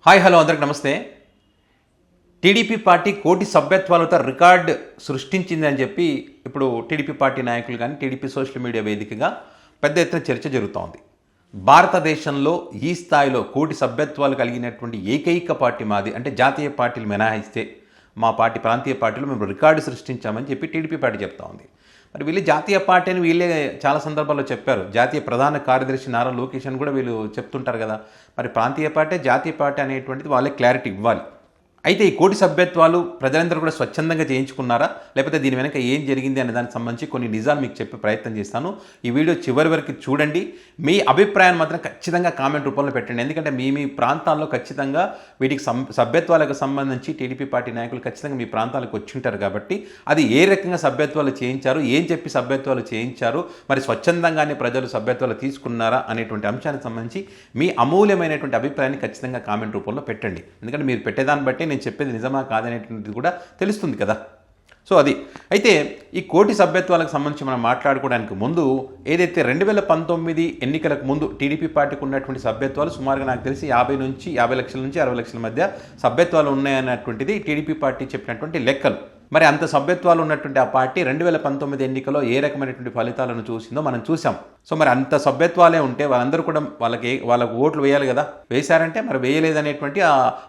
Hi hello అందరికి నమస్తే. TDP party కోటి సభ్యత్వాలతో రికార్డ్ సృష్టించిందని చెప్పి ఇప్పుడు టీడీపీ పార్టీ నాయకులు కానీ టీడీపీ సోషల్ మీడియా వేదికగా పెద్ద ఎత్తున చర్చ జరుగుతోంది. భారతదేశంలో ఈ స్థాయిలో కోటి సభ్యత్వాలు కలిగినటువంటి ఏకైక పార్టీ మాది, అంటే జాతీయ పార్టీలు మినహాయిస్తే మా పార్టీ ప్రాంతీయ పార్టీలు మేము రికార్డు సృష్టించామని చెప్పి టీడీపీ పార్టీ చెప్తా ఉంది. మరి వీళ్ళు జాతీయ పార్టీ అని వీళ్ళే చాలా సందర్భాల్లో చెప్పారు. జాతీయ ప్రధాన కార్యదర్శి నారా లోకేష్ అని కూడా వీళ్ళు చెప్తుంటారు కదా. మరి ప్రాంతీయ పార్టీ జాతీయ పార్టీ అనేటువంటిది వాళ్ళే క్లారిటీ ఇవ్వాలి. అయితే ఈ కోటి సభ్యత్వాలు ప్రజలందరూ కూడా స్వచ్ఛందంగా చేయించుకున్నారా, లేకపోతే దీని వెనక ఏం జరిగింది అనే దానికి సంబంధించి కొన్ని నిజాలు మీకు చెప్పే ప్రయత్నం చేస్తాను. ఈ వీడియో చివరి వరకు చూడండి. మీ అభిప్రాయాన్ని మాత్రం ఖచ్చితంగా కామెంట్ రూపంలో పెట్టండి. ఎందుకంటే మీ ప్రాంతాల్లో ఖచ్చితంగా వీటికి సభ్యత్వాలకు సంబంధించి టీడీపీ పార్టీ నాయకులు ఖచ్చితంగా మీ ప్రాంతాలకు వచ్చి ఉంటారు కాబట్టి అది ఏ రకంగా సభ్యత్వాలు చేయించారు, ఏం చెప్పి సభ్యత్వాలు చేయించారు, మరి స్వచ్ఛందంగానే ప్రజలు సభ్యత్వాలు తీసుకున్నారా అనేటువంటి అంశానికి సంబంధించి మీ అమూల్యమైనటువంటి అభిప్రాయాన్ని ఖచ్చితంగా కామెంట్ రూపంలో పెట్టండి. ఎందుకంటే మీరు పెట్టేదాన్ని బట్టి నేను చెప్పేది నిజమా కాదనేటువంటిది కూడా తెలుస్తుంది కదా. సో అది అయితే ఈ కోటి సభ్యత్వాలకు సంబంధించి మనం మాట్లాడుకోవడానికి ముందు ఏదైతే 2019 ఎన్నికలకు ముందు టీడీపీ పార్టీకి ఉన్నటువంటి సభ్యత్వాలు సుమారుగా నాకు తెలిసి 50 లక్షల నుంచి 60 లక్షల మధ్య సభ్యత్వాలు ఉన్నాయన్నటువంటిది టీడీపీ పార్టీ చెప్పినటువంటి లెక్కలు. మరి అంత సభ్యత్వాలు ఉన్నటువంటి ఆ పార్టీ 2019 ఎన్నికల్లో ఏ రకమైనటువంటి ఫలితాలను చూసిందో మనం చూసాం. సో మరి అంత సభ్యత్వాలే ఉంటే వాళ్ళందరూ కూడా వాళ్ళకు ఓట్లు వేయాలి కదా. వేశారంటే మరి వేయలేదనేటువంటి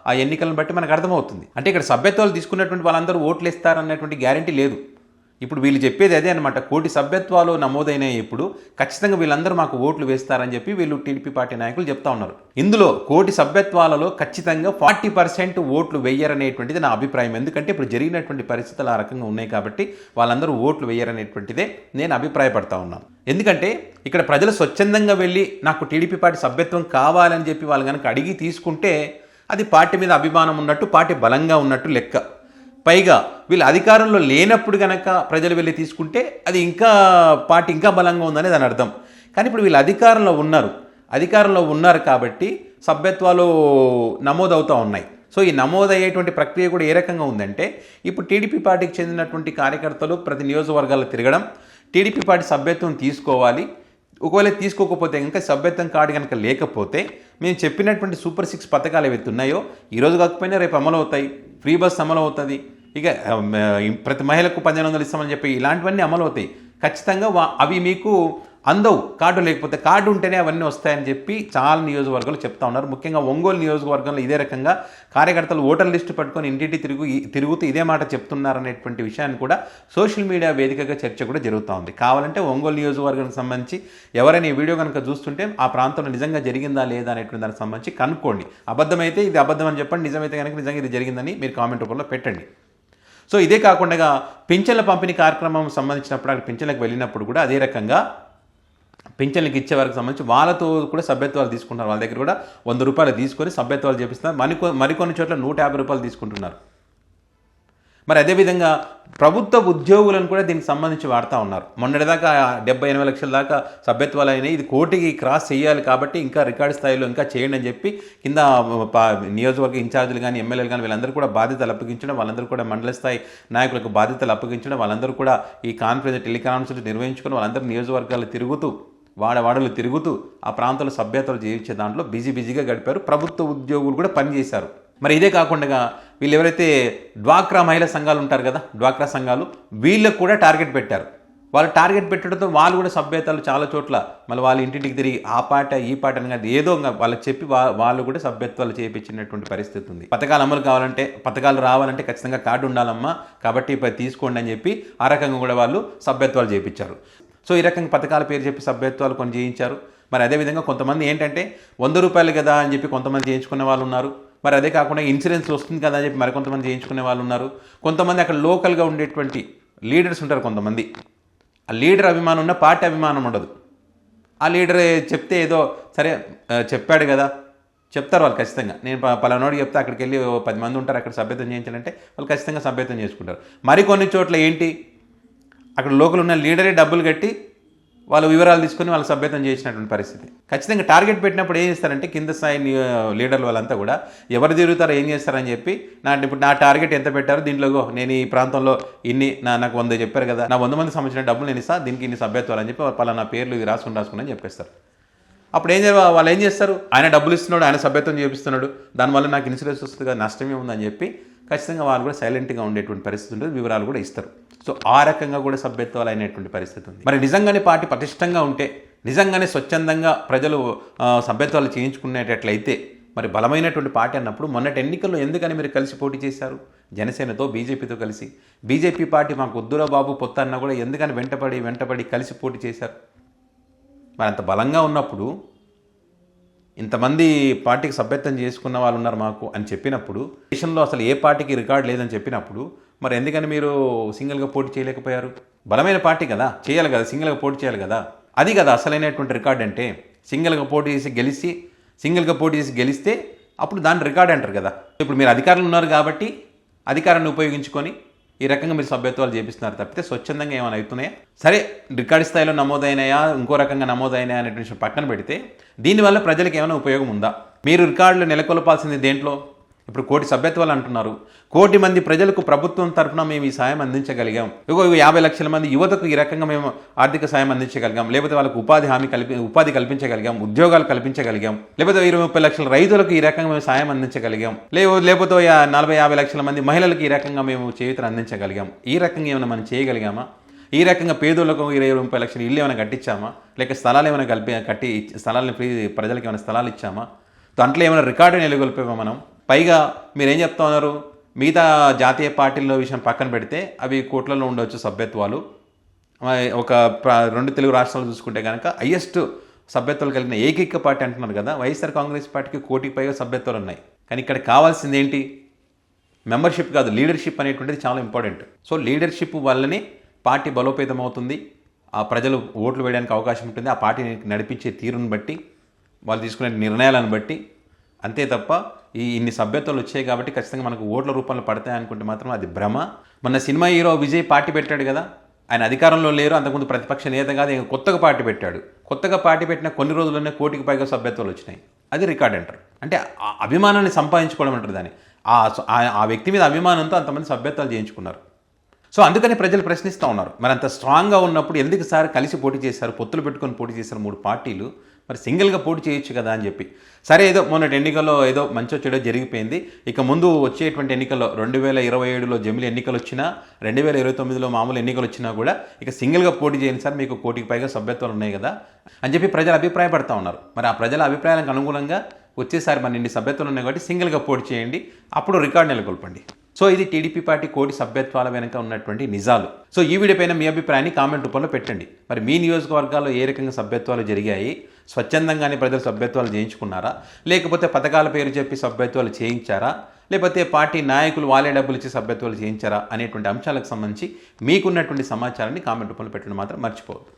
ఆ ఎన్నికలను బట్టి మనకు అర్థమవుతుంది. అంటే ఇక్కడ సభ్యత్వాలు తీసుకున్నటువంటి వాళ్ళందరూ ఓట్లు ఇస్తారన్నటువంటి గ్యారంటీ లేదు. ఇప్పుడు వీళ్ళు చెప్పేది అదే అనమాట. కోటి సభ్యత్వాలు నమోదైన ఇప్పుడు ఖచ్చితంగా వీళ్ళందరూ మాకు ఓట్లు వేస్తారని చెప్పి వీళ్ళు టీడీపీ పార్టీ నాయకులు చెప్తా ఉన్నారు. ఇందులో కోటి సభ్యత్వాలలో ఖచ్చితంగా 40% ఓట్లు వేయరనేటువంటిది నా అభిప్రాయం. ఎందుకంటే ఇప్పుడు జరిగినటువంటి పరిస్థితులు ఆ రకంగా ఉన్నాయి కాబట్టి వాళ్ళందరూ ఓట్లు వేయరనేటువంటిదే నేను అభిప్రాయపడతా ఉన్నాను. ఎందుకంటే ఇక్కడ ప్రజలు స్వచ్ఛందంగా వెళ్ళి నాకు టీడీపీ పార్టీ సభ్యత్వం కావాలని చెప్పి వాళ్ళు కనుక అడిగి తీసుకుంటే అది పార్టీ మీద అభిమానం ఉన్నట్టు, పార్టీ బలంగా ఉన్నట్టు లెక్క. పైగా వీళ్ళు అధికారంలో లేనప్పుడు కనుక ప్రజలు వెళ్ళి తీసుకుంటే అది ఇంకా పార్టీ ఇంకా బలంగా ఉందని దాని అర్థం. కానీ ఇప్పుడు వీళ్ళు అధికారంలో ఉన్నారు కాబట్టి సభ్యత్వాలు నమోదవుతూ ఉన్నాయి. సో ఈ నమోదయ్యేటువంటి ప్రక్రియ కూడా ఏ రకంగా ఉందంటే ఇప్పుడు టీడీపీ పార్టీకి చెందినటువంటి కార్యకర్తలు ప్రతి నియోజకవర్గాల్లో తిరగడం, టీడీపీ పార్టీ సభ్యత్వం తీసుకోవాలి. ఒకవేళ తీసుకోకపోతే కనుక సభ్యత్వం కార్డు కనుక లేకపోతే మేము చెప్పినటువంటి సూపర్ 6 పథకాలు ఏవైతే ఉన్నాయో ఈరోజు కాకపోయినా రేపు అమలు అవుతాయి. ఫ్రీ బస్ అమలు అవుతుంది. ఇక ప్రతి మహిళకు 1500 ఇస్తామని చెప్పి ఇలాంటివన్నీ అమలు అవుతాయి. ఖచ్చితంగా అవి మీకు అందవు కార్డు లేకపోతే. కార్డు ఉంటేనే అవన్నీ వస్తాయని చెప్పి చాలా నియోజకవర్గాలు చెప్తా ఉన్నారు. ముఖ్యంగా ఒంగోలు నియోజకవర్గంలో ఇదే రకంగా కార్యకర్తలు ఓటర్ లిస్టు పట్టుకొని ఇంటింటి తిరుగుతూ ఇదే మాట చెప్తున్నారనేటువంటి విషయాన్ని కూడా సోషల్ మీడియా వేదికగా చర్చ కూడా జరుగుతూ ఉంది. కావాలంటే ఒంగోలు నియోజకవర్గానికి సంబంధించి ఎవరైనా ఈ వీడియో కనుక చూస్తుంటే ఆ ప్రాంతంలో నిజంగా జరిగిందా లేదా అనేటువంటి దానికి సంబంధించి కనుక్కోండి. అబద్ధమైతే ఇది అబద్ధం అని చెప్పండి, నిజమైతే కనుక నిజంగా ఇది జరిగిందని మీరు కామెంట్ రూపంలో పెట్టండి. సో ఇదే కాకుండా పింఛన్ల పంపిణీ కార్యక్రమం సంబంధించినప్పుడు అక్కడ పింఛన్లకు వెళ్ళినప్పుడు కూడా అదే రకంగా పింఛన్లకు ఇచ్చే వారికి సంబంధించి వాళ్ళతో కూడా సభ్యత్వాలు తీసుకుంటున్నారు. వాళ్ళ దగ్గర కూడా 100 రూపాయలు తీసుకొని సభ్యత్వాలు చేపిస్తున్నారు. మరికొన్ని చోట్ల 150 రూపాయలు తీసుకుంటున్నారు. మరి అదేవిధంగా ప్రభుత్వ ఉద్యోగులను కూడా దీనికి సంబంధించి వాడుతూ ఉన్నారు. మొన్నటిదాకా 70-80 లక్షల దాకా సభ్యత్వాలు అయినాయి. ఇది కోటికి క్రాస్ చేయాలి కాబట్టి ఇంకా రికార్డు స్థాయిలో ఇంకా చేయండి అని చెప్పి కింద నియోజకవర్గ ఇన్ఛార్జీలు కానీ ఎమ్మెల్యేలు కానీ వీళ్ళందరూ కూడా బాధ్యతలు అప్పగించడం, వాళ్ళందరూ కూడా మండల స్థాయి నాయకులకు బాధ్యతలు అప్పగించడం, వాళ్ళందరూ కూడా ఈ టెలికాన్ఫరెన్స్ నిర్వహించుకొని వాళ్ళందరూ నియోజకవర్గాలు తిరుగుతూ వాడవాడలు తిరుగుతూ ఆ ప్రాంతంలో సభ్యత్వాలు చేయించే దాంట్లో బిజీగా గడిపారు. ప్రభుత్వ ఉద్యోగులు కూడా పనిచేశారు. మరి ఇదే కాకుండా వీళ్ళు ఎవరైతే డ్వాక్రా మహిళా సంఘాలు ఉంటారు కదా, డ్వాక్రా సంఘాలు, వీళ్ళకు కూడా టార్గెట్ పెట్టారు. వాళ్ళు టార్గెట్ పెట్టడంతో వాళ్ళు కూడా సభ్యత్వాలు చాలా చోట్ల మళ్ళీ వాళ్ళ ఇంటింటికి తిరిగి ఆ పాట ఈ పాట అని కాదు ఏదో వాళ్ళకి చెప్పి వాళ్ళు కూడా సభ్యత్వాలు చేయించినటువంటి పరిస్థితి ఉంది. పథకాలు అమలు కావాలంటే, పథకాలు రావాలంటే ఖచ్చితంగా కార్డు ఉండాలమ్మా, కాబట్టి తీసుకోండి అని చెప్పి ఆ రకంగా కూడా వాళ్ళు సభ్యత్వాలు చేయించారు. సో ఈ రకంగా పథకాల పేరు చెప్పి సభ్యత్వాలు కొన్ని చేయించారు. మరి అదేవిధంగా కొంతమంది ఏంటంటే 100 రూపాయలు కదా అని చెప్పి కొంతమంది చేయించుకునే వాళ్ళు ఉన్నారు. మరి అదే కాకుండా ఇన్సూరెన్స్ వస్తుంది కదా అని చెప్పి మరికొంతమంది చేయించుకునే వాళ్ళు ఉన్నారు. కొంతమంది అక్కడ లోకల్గా ఉండేటువంటి లీడర్స్ ఉంటారు. కొంతమంది ఆ లీడర్ అభిమానం ఉన్న పార్టీ అభిమానం ఉండదు. ఆ లీడర్ చెప్తే ఏదో సరే చెప్పాడు కదా చెప్తారు వాళ్ళు ఖచ్చితంగా. నేను పలానోడికి చెప్తే అక్కడికి వెళ్ళి 10 మంది ఉంటారు, అక్కడ సభ్యత్వం చేయించాలంటే వాళ్ళు ఖచ్చితంగా సభ్యత్వం చేసుకుంటారు. మరికొన్ని చోట్ల ఏంటి అక్కడ లోకల్ ఉన్న లీడరే డబ్బులు కట్టి వాళ్ళ వివరాలు తీసుకొని వాళ్ళ సభ్యత్వం చేసినటువంటి పరిస్థితి. ఖచ్చితంగా టార్గెట్ పెట్టినప్పుడు ఏం చేస్తారంటే కింద స్థాయి లీడర్లు వాళ్ళంతా కూడా ఎవరు తిరుగుతారో ఏం చేస్తారని చెప్పి ఇప్పుడు నా టార్గెట్ ఎంత పెట్టారో దీంట్లో నేను ఈ ప్రాంతంలో ఇన్ని నాకు 100 చెప్పారు కదా, నా 100 మందికి సంబంధించిన డబ్బులు నేను ఇస్తాను, దీనికి ఇన్ని సభ్యత్వాలు అని చెప్పి పలానా పేర్లు ఇది రాసుకుని చెప్పేస్తారు. అప్పుడు వాళ్ళు ఏం చేస్తారు, ఆయన డబ్బులు ఇస్తున్నాడు, ఆయన సభ్యత్వం చేపిస్తున్నాడు, దానివల్ల నాకు ఇన్సూరెన్స్ వస్తుంది కదా, నష్టమే ఉందని చెప్పి ఖచ్చితంగా వాళ్ళు కూడా సైలెంట్గా ఉండేటువంటి పరిస్థితి ఉంటుంది, వివరాలు కూడా ఇస్తారు. సో ఆ రకంగా కూడా సభ్యత్వాలు అయినటువంటి పరిస్థితి ఉంది. మరి నిజంగానే పార్టీ పటిష్టంగా ఉంటే, నిజంగానే స్వచ్ఛందంగా ప్రజలు సభ్యత్వాలు చేయించుకునేటట్లయితే, మరి బలమైనటువంటి పార్టీ అన్నప్పుడు మొన్నటి ఎన్నికల్లో ఎందుకని మీరు కలిసి పోటీ చేశారు జనసేనతో, బీజేపీతో కలిసి? బీజేపీ పార్టీ మాకు వద్దురా బాబు పొత్తు అన్నా కూడా ఎందుకని వెంటపడి కలిసి పోటీ చేశారు? మరి అంత బలంగా ఉన్నప్పుడు, ఇంతమంది పార్టీకి సభ్యత్వం చేసుకున్న వాళ్ళు ఉన్నారు మాకు అని చెప్పినప్పుడు, దేశంలో అసలు ఏ పార్టీకి రికార్డు లేదని చెప్పినప్పుడు, మరి ఎందుకని మీరు సింగిల్గా పోటీ చేయలేకపోయారు? బలమైన పార్టీ కదా, చేయాలి కదా, సింగిల్గా పోటీ చేయాలి కదా. అది కదా అసలైనటువంటి రికార్డ్ అంటే. సింగిల్గా పోటీ చేసి గెలిస్తే అప్పుడు దాన్ని రికార్డ్ అంటారు కదా. ఇప్పుడు మీరు అధికారులు ఉన్నారు కాబట్టి అధికారాన్ని ఉపయోగించుకొని ఈ రకంగా మీరు సభ్యత్వాలు చేపిస్తున్నారు తప్పితే స్వచ్ఛందంగా ఏమైనా అవుతున్నాయా? సరే, రికార్డు స్థాయిలో నమోదైనాయా, ఇంకో రకంగా నమోదైనాయా అనే విషయం పక్కన పెడితే, దీనివల్ల ప్రజలకు ఏమైనా ఉపయోగం ఉందా? మీరు రికార్డులు నెలకొల్పాల్సింది దేంట్లో? ఇప్పుడు 1 కోటి సభ్యత్వాలు అంటున్నారు. 1 కోటి మంది ప్రజలకు ప్రభుత్వం తరఫున మేము ఈ సాయం అందించగలిగాం. 50 లక్షల మంది యువతకు ఈ రకంగా మేము ఆర్థిక సాయం అందించగలిగాం, లేకపోతే వాళ్ళకు ఉపాధి కల్పించగలిగాం, ఉద్యోగాలు కల్పించగలిగాం, లేకపోతే 20-30 లక్షల రైతులకు ఈ రకంగా మేము సాయం అందించగలిగాం, లేకపోతే 40-50 లక్షల మంది మహిళలకు ఈ రకంగా మేము చేయూతను అందించగలిగాం. ఈ రకంగా ఏమైనా మనం చేయగలిగామా? ఈ రకంగా పేదోళ్లకు 20-30 లక్షల ఇల్లు ఏమైనా కట్టించామా? లేక స్థలాలు ఏమైనా కట్టి స్థలాలను ఫ్రీ ప్రజలకు ఏమైనా స్థలాలు ఇచ్చామా? దాంట్లో ఏమైనా రికార్డు నెలకొల్పామా మనం? పైగా మీరేం చెప్తా ఉన్నారు, మిగతా జాతీయ పార్టీల విషయం పక్కన పెడితే అవి కోట్లలో ఉండవచ్చు సభ్యత్వాలు. ఒక 2 తెలుగు రాష్ట్రాలు చూసుకుంటే కనుక హైయెస్ట్ సభ్యత్వాలు కలిగిన ఏకైక పార్టీ అంటున్నారు కదా, వైఎస్ఆర్ కాంగ్రెస్ పార్టీకి 1 కోటికి పైగా సభ్యత్వాలు ఉన్నాయి. కానీ ఇక్కడ కావాల్సింది ఏంటి? మెంబర్షిప్ కాదు, లీడర్షిప్ అనేటువంటిది చాలా ఇంపార్టెంట్. సో లీడర్షిప్ వల్లనే పార్టీ బలోపేతం అవుతుంది, ఆ ప్రజలు ఓట్లు వేయడానికి అవకాశం ఉంటుంది, ఆ పార్టీని నడిపించే తీరును బట్టి, వాళ్ళు తీసుకునే నిర్ణయాలను బట్టి. అంతే తప్ప ఇన్ని సభ్యత్వాలు వచ్చాయి కాబట్టి ఖచ్చితంగా మనకు ఓట్ల రూపంలో పడతాయి అనుకుంటే మాత్రం అది భ్రమ. మొన్న సినిమా హీరో విజయ్ పార్టీ పెట్టాడు కదా, ఆయన అధికారంలో లేరు, అంతకుముందు ప్రతిపక్ష నేత కాదు, ఇంకా కొత్తగా పార్టీ పెట్టాడు. కొత్తగా పార్టీ పెట్టిన కొన్ని రోజుల్లోనే 1 కోటికి పైగా సభ్యత్వాలు వచ్చినాయి. అది రికార్డ్ అంటారు. అంటే ఆ అభిమానాన్ని సంపాదించుకోవడం అంటారు దాన్ని. ఆ వ్యక్తి మీద అభిమానంతో అంతమంది సభ్యత్వాలు చేయించుకున్నారు. సో అందుకని ప్రజలు ప్రశ్నిస్తూ ఉన్నారు, మరి అంత స్ట్రాంగ్గా ఉన్నప్పుడు ఎందుకు సార్ కలిసి పోటీ చేశారు, పొత్తులు పెట్టుకొని పోటీ చేశారు 3 పార్టీలు, మరి సింగిల్గా పోటీ చేయొచ్చు కదా అని చెప్పి. సరే, ఏదో మొన్నటి ఎన్నికల్లో ఏదో మంచో చెడో జరిగిపోయింది. ఇక ముందు వచ్చేటువంటి ఎన్నికల్లో 2027లో జమిలి ఎన్నికలు వచ్చినా, 2029లో మామూలు ఎన్నికలు వచ్చినా కూడా ఇక సింగిల్గా పోటీ చేయండి సార్, మీకు 1 కోటికి పైగా సభ్యత్వాలు ఉన్నాయి కదా అని చెప్పి ప్రజలు అభిప్రాయపడతా ఉన్నారు. మరి ఆ ప్రజల అభిప్రాయాలకు అనుగుణంగా వచ్చేసారి మన ఇన్ని సభ్యత్వాలు ఉన్నాయి కాబట్టి సింగిల్గా పోటీ చేయండి, అప్పుడు రికార్డు నెలకొల్పండి. సో ఇది టీడీపీ పార్టీ 1 కోటి సభ్యత్వాల వెనుక ఉన్నటువంటి నిజాలు. సో ఈ వీడియో పైన మీ అభిప్రాయాన్ని కామెంట్ రూపంలో పెట్టండి. మరి మీ నియోజకవర్గాల్లో ఏ రకంగా సభ్యత్వాలు జరిగాయి? స్వచ్ఛందంగానే ప్రజలు సభ్యత్వాలు చేయించుకున్నారా, లేకపోతే పథకాల పేరు చెప్పి సభ్యత్వాలు చేయించారా, లేకపోతే పార్టీ నాయకులు వాళ్ళే డబ్బులు ఇచ్చి సభ్యత్వాలు చేయించారా అనేటువంటి అంశాలకు సంబంధించి మీకున్నటువంటి సమాచారాన్ని కామెంట్ రూపంలో పెట్టడం మాత్రం మర్చిపోవద్దు.